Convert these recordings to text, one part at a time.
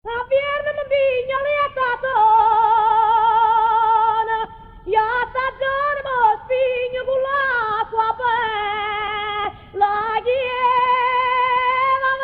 Avviene mi piglia lietatona, io stagione mo spigno con l'acqua per la chieva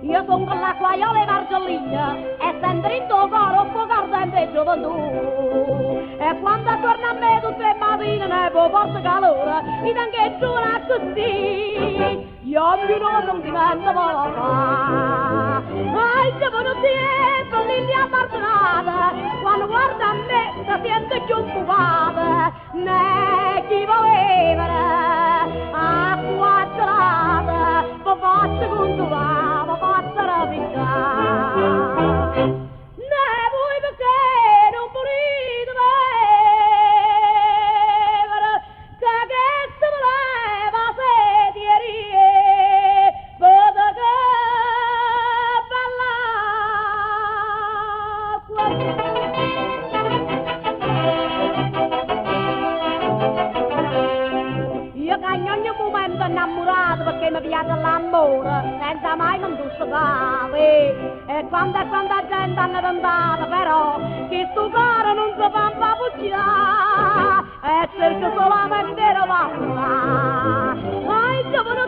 io son con l'acqua, io le margioline, e sempre in tuo coro un po' cardente gioventù. E quando torna a me tutte le mattine ne può portare calore, mi anche giura così, io più non divento volata. Ai giovani tempo, lì abbandonata, quando guarda a me si sente più occupata, né chi voleva, acqua gelata, ma faccio consolare, ma faccio rapicare. Ne vuoi perché non volete vedere, che se voleva sedierie, vede che bella acqua. Io che in ogni momento innamorato perché mi piace l'amore, senza mai non giustificare. E quando la gente hanno tentato però, che sto cuore non si fa papucciare, e cerco solamente di parlare. Ai giovani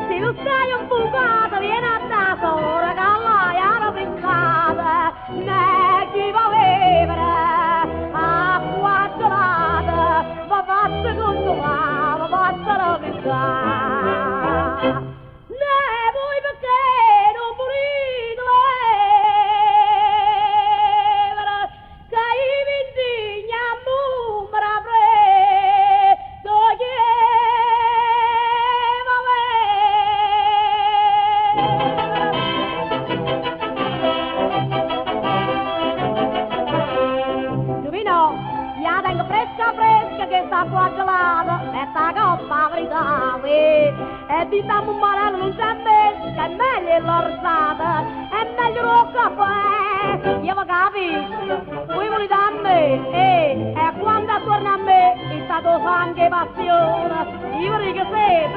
se lo stai un bucato, vieni a da sola, che là era pensata, né chi va a vivere, acqua gelata, ma faccio consolare, ma faccio rapicare. Ne vuoi perché non volete vedere, che i vitigni a mummra preso chieva Giovino, io tengo fresca fresca che sta qua gelata, e sta coppa verità, e di sta mummarella non c'è messo, che è meglio l'orsata, è meglio lo caffè, io lo capisco, voi volete a me, e quando torna a me, è stato sangue e passione, io dico se,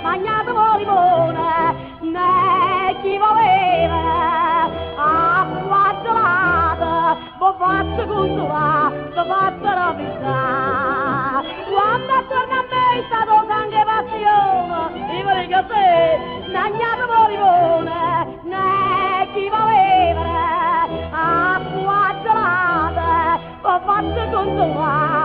mangiate voi limone, né chi voleva, acqua gelata, vi faccio consolare, vi faccio rapicare, quando torna a me, è stato sangue e passione, io dico se, mangiate voi limone, né chi voleva, acqua gelata, vi faccio consolare.